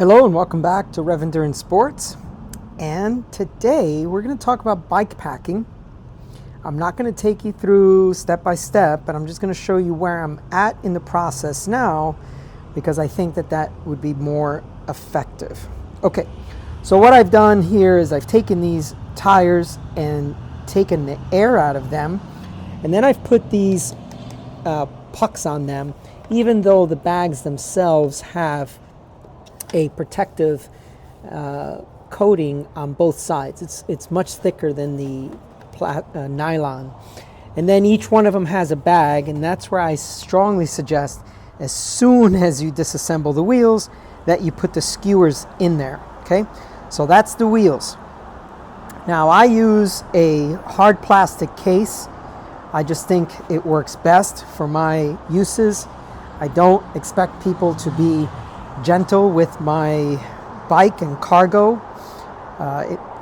Hello and welcome back to Rev Endurance Sports. And today we're going to talk about bike packing. I'm not going to take you through step by step, but I'm just going to show you where I'm at in the process now because I think that would be more effective. Okay, so what I've done here is I've taken these tires and taken the air out of them, and then I've put these pucks on them, even though the bags themselves have a protective coating on both sides. It's much thicker than the nylon. And then each one of them has a bag, and that's where I strongly suggest as soon as you disassemble the wheels that you put the skewers in there. Okay, so that's the wheels. Now I use a hard plastic case. I just think it works best for my uses. I don't expect people to be gentle with my bike and cargo.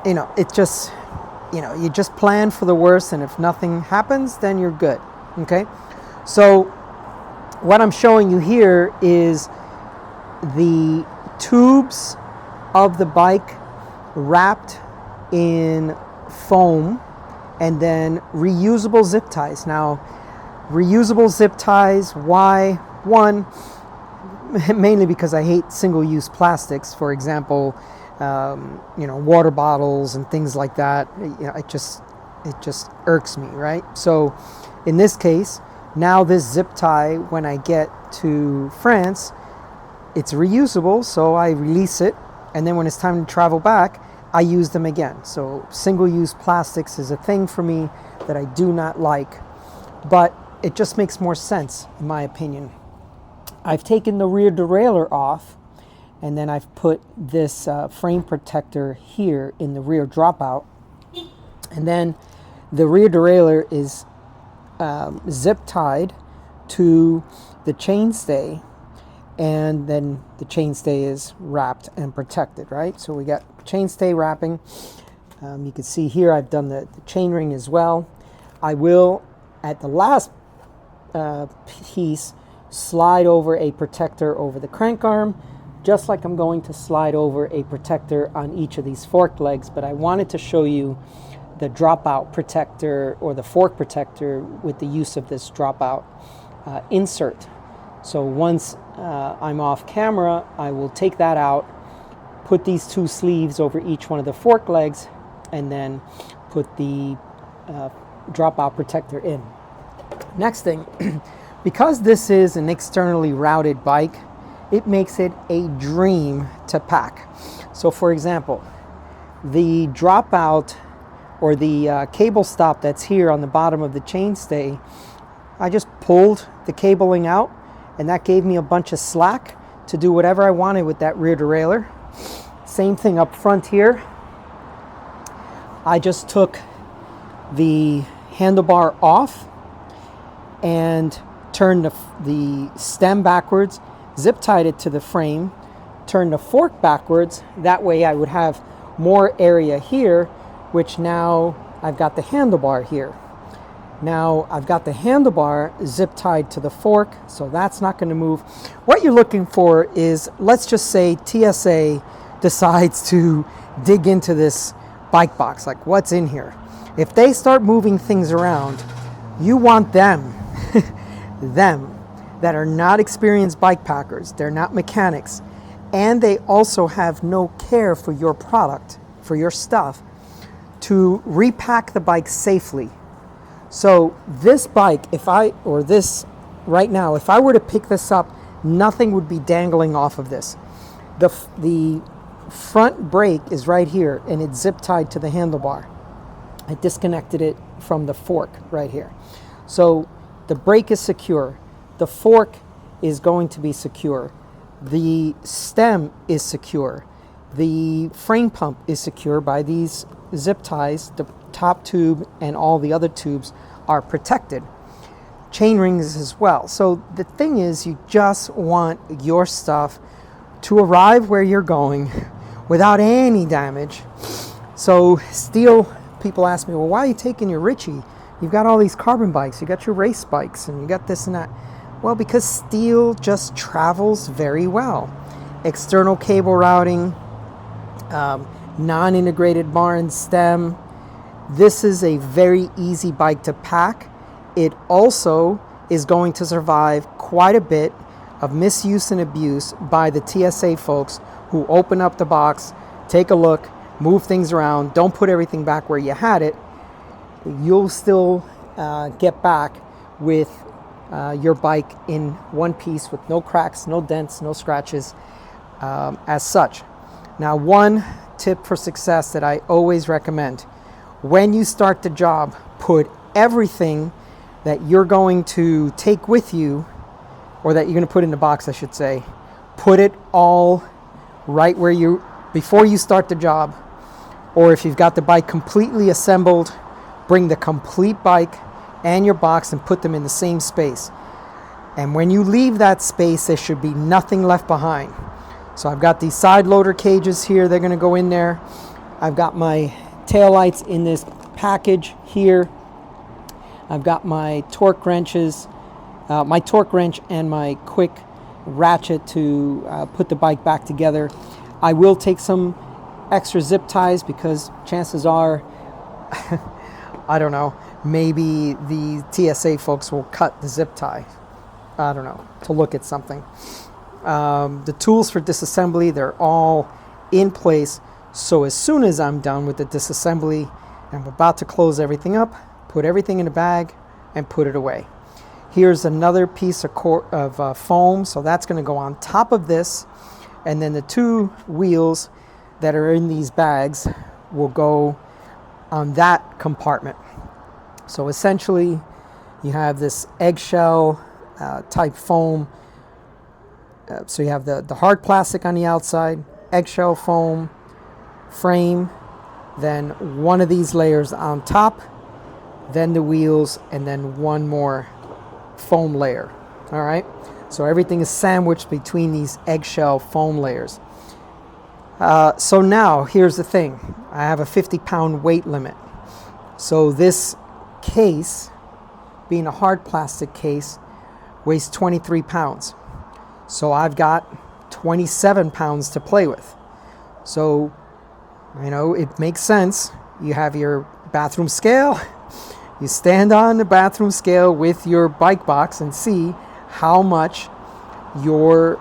You just plan for the worst, and if nothing happens, then you're good. Okay, so what I'm showing you here is the tubes of the bike wrapped in foam and then reusable zip ties. Now, reusable zip ties, why? One, mainly because I hate single-use plastics. For example, water bottles and things like that. It just irks me, right? So, in this case, now this zip tie, when I get to France, it's reusable, so I release it, and then when it's time to travel back, I use them again. So, single-use plastics is a thing for me that I do not like, but it just makes more sense, in my opinion. I've taken the rear derailleur off, and then I've put this frame protector here in the rear dropout, and then the rear derailleur is zip tied to the chainstay, and then the chainstay is wrapped and protected, right? So we got chainstay wrapping. You can see here I've done the chain ring as well. I will, at the last piece, slide over a protector over the crank arm, just like I'm going to slide over a protector on each of these fork legs. But I wanted to show you the dropout protector or the fork protector with the use of this dropout insert. So once I'm off camera, I will take that out, put these two sleeves over each one of the fork legs, and then put the dropout protector in. Next thing, because this is an externally routed bike, it makes it a dream to pack. So for example, the dropout or the cable stop that's here on the bottom of the chainstay, I just pulled the cabling out, and that gave me a bunch of slack to do whatever I wanted with that rear derailleur. Same thing up front here. I just took the handlebar off and turned the stem backwards, zip tied it to the frame, turned the fork backwards. That way I would have more area here, which now I've got the handlebar here. Now I've got the handlebar zip tied to the fork, so that's not going to move. What you're looking for is, let's just say TSA decides to dig into this bike box, like what's in here. If they start moving things around, you want them that are not experienced bike packers, they're not mechanics, and they also have no care for your product, for your stuff, to repack the bike safely. So this bike, right now, if I were to pick this up, nothing would be dangling off of this. The front brake is right here, and it's zip tied to the handlebar. I disconnected it from the fork right here. So the brake is secure. The fork is going to be secure. The stem is secure. The frame pump is secure by these zip ties. The top tube and all the other tubes are protected. Chain rings as well. So the thing is, you just want your stuff to arrive where you're going without any damage. So steel, people ask me, well, why are you taking your Ritchie? You've got all these carbon bikes, you got your race bikes, and you got this and that. Well, because steel just travels very well. external cable routing, non-integrated bar and stem. This is a very easy bike to pack. It also is going to survive quite a bit of misuse and abuse by the TSA folks who open up the box, take a look, move things around, don't put everything back where you had it. You'll still get back with your bike in one piece with no cracks, no dents, no scratches as such. Now, one tip for success that I always recommend: when you start the job, put everything that you're going to take with you, or that you're going to put in the box, I should say, put it all right where you, before you start the job. Or if you've got the bike completely assembled, bring the complete bike and your box and put them in the same space. And when you leave that space, there should be nothing left behind. So I've got these side loader cages here, they're going to go in there. I've got my taillights in this package here. I've got my torque wrenches, my torque wrench and my quick ratchet to put the bike back together. I will take some extra zip ties because chances are, I don't know, maybe the TSA folks will cut the zip tie. I don't know, to look at something. The tools for disassembly, they're all in place. So as soon as I'm done with the disassembly, I'm about to close everything up, put everything in a bag and put it away. Here's another piece of foam, so that's going to go on top of this, and then the two wheels that are in these bags will go on that compartment. So essentially you have this eggshell type foam. So you have the hard plastic on the outside, eggshell foam frame, then one of these layers on top, then the wheels, and then one more foam layer. All right, so everything is sandwiched between these eggshell foam layers. So now here's the thing, I have a 50-pound weight limit. So this case, being a hard plastic case, weighs 23 pounds. So I've got 27 pounds to play with. So, you know, it makes sense. You have your bathroom scale. You stand on the bathroom scale with your bike box and see how much your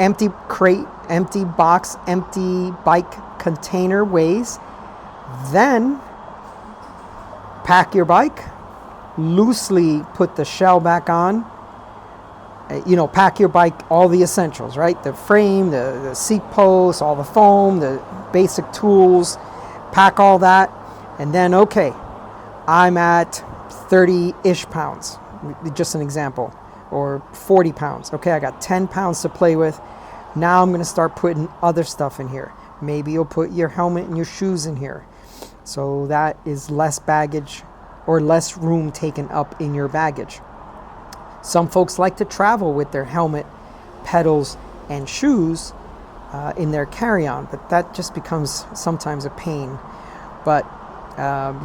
empty crate, empty box, empty bike container weighs. Then pack your bike, loosely put the shell back on. You know, pack your bike, all the essentials, right? The frame, the seat posts, all the foam, the basic tools, pack all that. And then, okay, I'm at 30-ish pounds, just an example, or 40 pounds. Okay, I got 10 pounds to play with. Now I'm going to start putting other stuff in here. Maybe you'll put your helmet and your shoes in here. So that is less baggage or less room taken up in your baggage. Some folks like to travel with their helmet, pedals, and shoes in their carry-on, but that just becomes sometimes a pain. But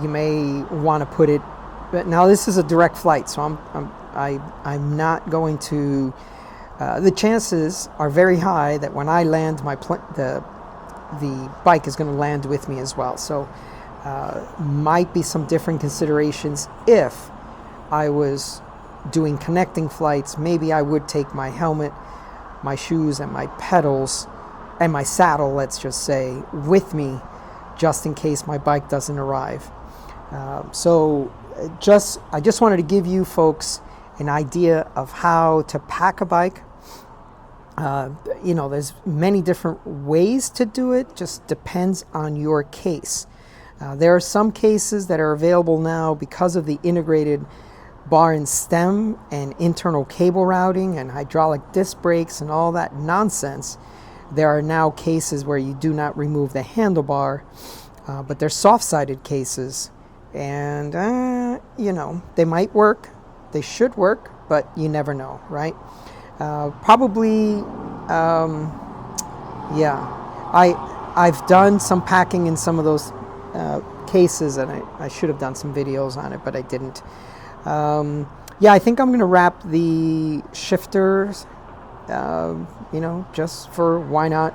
you may want to put it. But now this is a direct flight, so I'm not going to. The chances are very high that when I land, the bike is going to land with me as well. So might be some different considerations if I was doing connecting flights. Maybe I would take my helmet, my shoes, and my pedals, and my saddle, let's just say, with me, just in case my bike doesn't arrive. I just wanted to give you folks an idea of how to pack a bike. You know, there's many different ways to do it, just depends on your case. There are some cases that are available now because of the integrated bar and stem and internal cable routing and hydraulic disc brakes and all that nonsense. There are now cases where you do not remove the handlebar, but they're soft-sided cases, and you know, they might work, they should work, but you never know, right? I've done some packing in some of those cases, and I should have done some videos on it, but I didn't. I think I'm going to wrap the shifters you know, just for why not.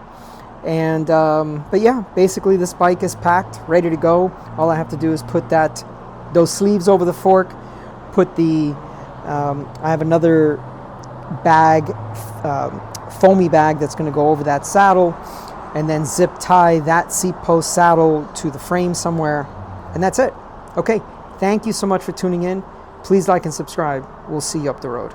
And but yeah, basically this bike is packed, ready to go. All I have to do is put those sleeves over the fork, put the I have another bag, foamy bag that's going to go over that saddle, and then zip tie that seat post saddle to the frame somewhere, and that's it. Okay, thank you so much for tuning in. Please like and subscribe. We'll see you up the road.